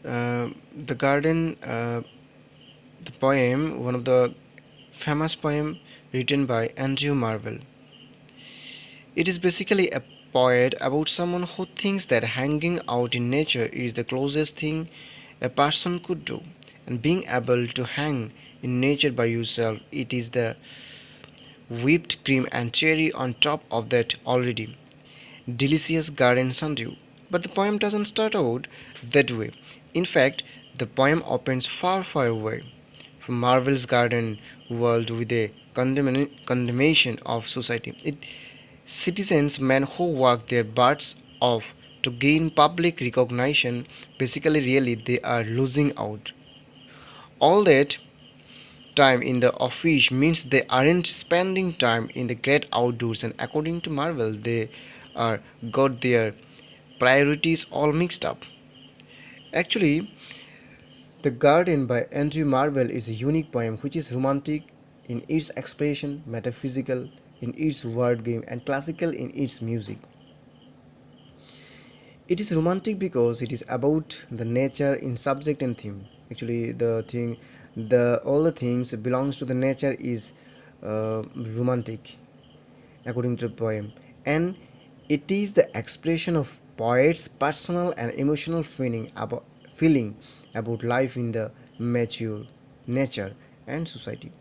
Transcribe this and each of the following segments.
The Garden, the poem, one of the famous poem written by Andrew Marvell. It is basically a poet about someone who thinks that hanging out in nature is the closest thing a person could do, and being able to hang in nature by yourself, it is the whipped cream and cherry on top of that already delicious garden sundew. But the poem doesn't start out that way. In fact, the poem opens far, far away from Marvel's garden world with a condemnation of society. It citizens, men who work their butts off to gain public recognition, basically, really, they are losing out. All that time in the office means they aren't spending time in the great outdoors, and according to Marvel, they are got their priorities all mixed up. Actually, The Garden by Andrew Marvell is a unique poem which is romantic in its expression, metaphysical in its word game, and classical in its music. It is romantic because it is about the nature in subject and theme. Actually, the all the things belongs to the nature is romantic according to the poem, and it is the expression of poet's personal and emotional feeling about life in the mature nature and society.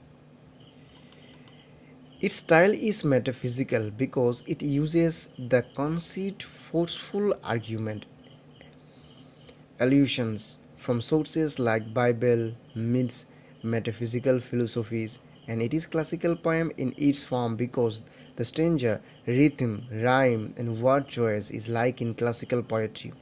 Its style is metaphysical because it uses the conceit forceful argument allusions from sources like Bible, myths, metaphysical philosophies, and it is classical poem in its form because the stranger rhythm, rhyme, and word choice is like in classical poetry.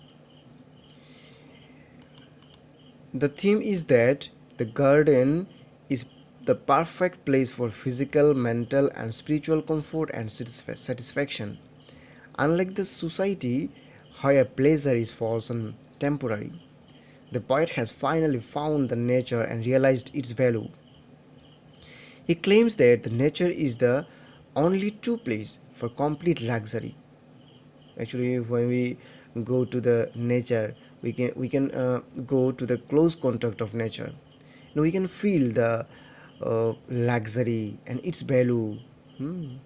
The theme is that the garden is the perfect place for physical, mental, and spiritual comfort and satisfaction. Unlike the society where pleasure is false and temporary, the poet has finally found the nature and realized its value. He claims that the nature is the only true place for complete luxury. Actually, when we go to the nature, we can go to the close contact of nature. We can feel the luxury and its value. Hmm.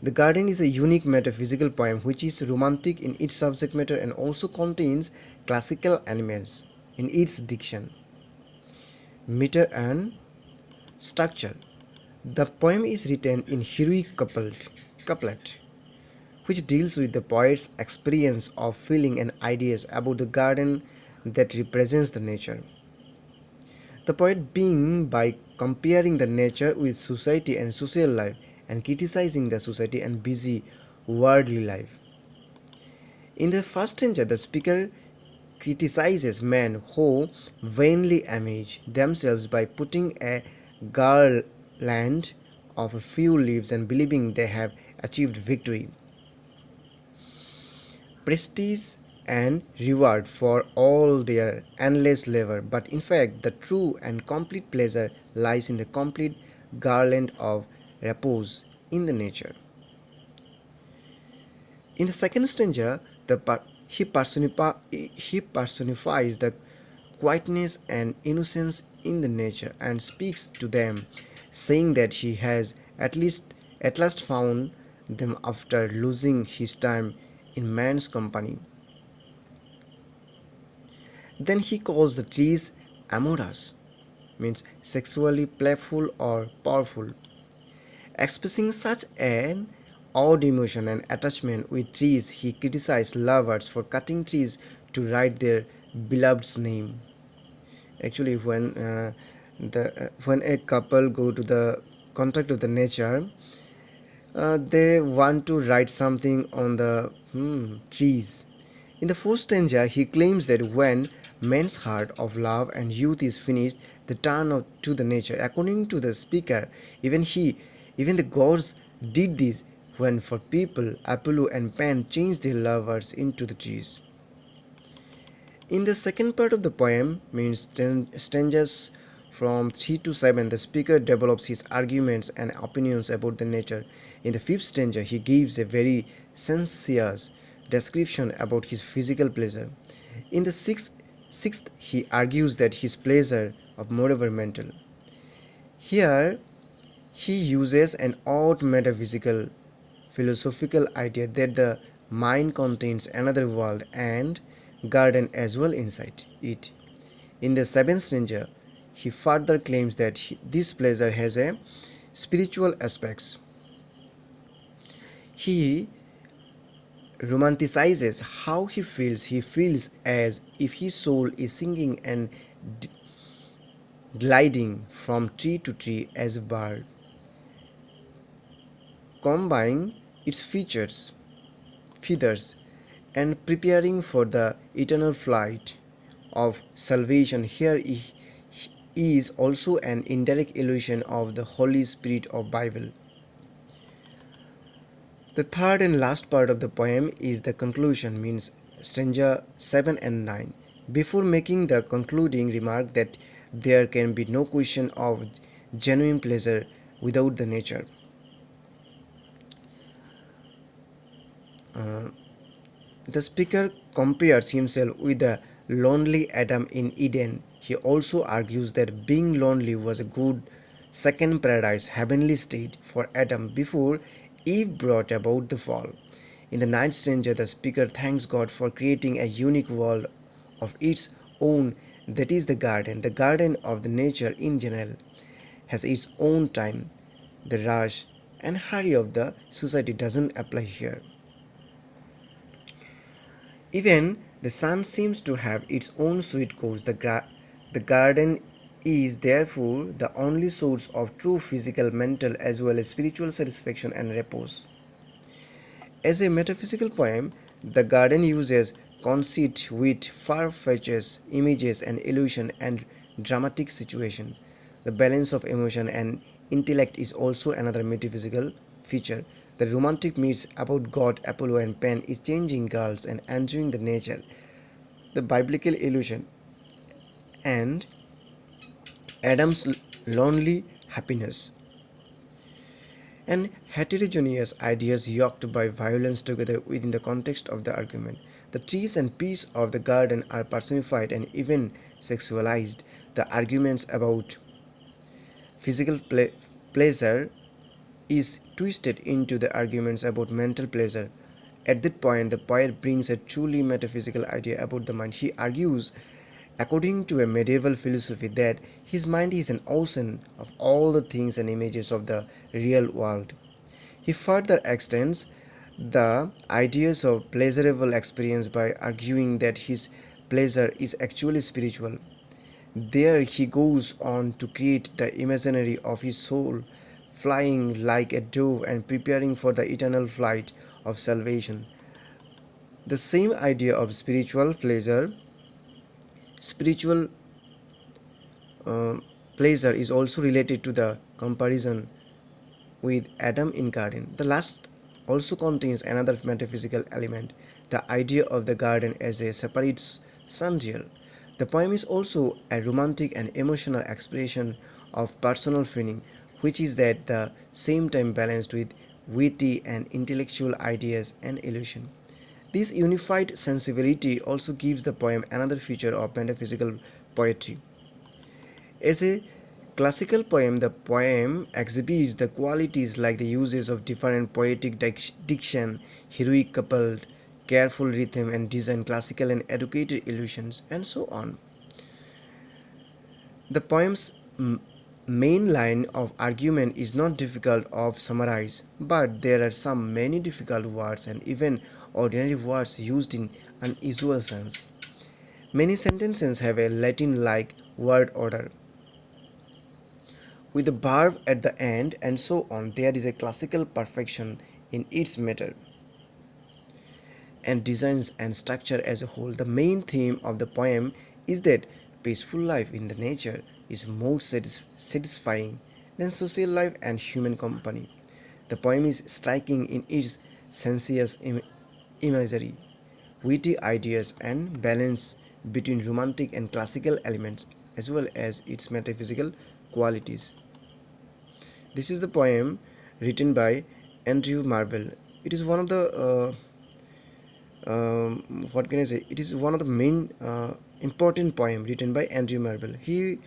The Garden is a unique metaphysical poem which is romantic in its subject matter and also contains classical elements in its diction, meter, and structure. The poem is written in heroic couplet, which deals with the poet's experience of feeling and ideas about the garden that represents the nature. The poet being by comparing the nature with society and social life and criticizing the society and busy worldly life. In the first stanza, the speaker criticizes men who vainly amuse themselves by putting a garland of a few leaves and believing they have achieved victory, prestige, and reward for all their endless labor. But in fact, the true and complete pleasure lies in the complete garland of repose in the nature. In the second stanza, he personifies the quietness and innocence in the nature and speaks to them, saying that he has at last found them after losing his time in man's company. Then he calls the trees amorous, means sexually playful or powerful. Expressing such an odd emotion and attachment with trees, he criticized lovers for cutting trees to write their beloved's name. Actually, when a couple go to the contact of the nature, they want to write something on the trees. In the fourth stanza, he claims that when man's heart of love and youth is finished, the turn to the nature. According to the speaker, even the gods did this when for people, Apollo and Pan changed their lovers into the trees. In the second part of the poem, means stanzas from 3 to 7, the speaker develops his arguments and opinions about the nature. In the fifth stanza, he gives a very sensuous description about his physical pleasure. In the sixth Sixth, he argues that his pleasure of moreover mental. Here, he uses an odd metaphysical philosophical idea that the mind contains another world and garden as well inside it. In the seventh stanza, he further claims that this pleasure has a spiritual aspects. He romanticizes how he feels. He feels as if his soul is singing and gliding from tree to tree as a bird, combining its feathers, and preparing for the eternal flight of salvation. Here is also an indirect illusion of the Holy Spirit of Bible. The third and last part of the poem is the conclusion, means stanza 7 and 9. Before making the concluding remark that there can be no question of genuine pleasure without the nature. Uh, the speaker compares himself with the lonely Adam in Eden. He also argues that being lonely was a good second paradise, heavenly state for Adam before Eve brought about the fall. In the ninth stanza, the speaker thanks God for creating a unique world of its own, that is the garden. The garden of the nature in general has its own time. The rush and hurry of the society doesn't apply here. Even the sun seems to have its own sweet course. The garden is therefore the only source of true physical, mental, as well as spiritual satisfaction and repose. As a metaphysical poem, the garden uses conceit, wit, far-fetched images and illusion and dramatic situation. The balance of emotion and intellect is also another metaphysical feature. The romantic myths about God, Apollo, and Pan is changing girls and enjoying the nature. The biblical illusion and Adam's lonely happiness, and heterogeneous ideas yoked by violence together within the context of the argument. The trees and peace of the garden are personified and even sexualized. The arguments about physical pleasure is twisted into the arguments about mental pleasure. At that point, the poet brings a truly metaphysical idea about the mind. He argues, according to a medieval philosophy, that his mind is an ocean of all the things and images of the real world. He further extends the ideas of pleasurable experience by arguing that his pleasure is actually spiritual. There he goes on to create the imaginary of his soul flying like a dove and preparing for the eternal flight of salvation. The same idea of spiritual uh, pleasure is also related to the comparison with Adam in garden. The last also contains another metaphysical element, the idea of the garden as a separate sundial. The poem is also a romantic and emotional expression of personal feeling, which is at the same time balanced with witty and intellectual ideas and illusion. This unified sensibility also gives the poem another feature of metaphysical poetry. As a classical poem, the poem exhibits the qualities like the uses of different poetic diction, heroic coupled, careful rhythm and design, classical and educated illusions, and so on. The poem's main line of argument is not difficult of summarize, but there are some many difficult words and even ordinary words used in unusual sense. Many sentences have a Latin-like word order with a verb at the end and so on. There is a classical perfection in its matter and designs and structure as a whole. The main theme of the poem is that peaceful life in the nature is more satisfying than social life and human company. The poem is striking in its sensuous imagery, witty ideas, and balance between romantic and classical elements, as well as its metaphysical qualities. This is the poem written by Andrew Marvell. It is one of the what can I say? It is one of the main important poem written by Andrew Marvell. He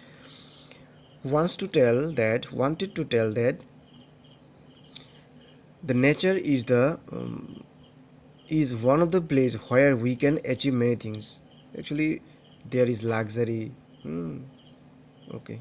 wanted to tell that the nature is one of the place where we can achieve many things. Actually, there is luxury. Okay.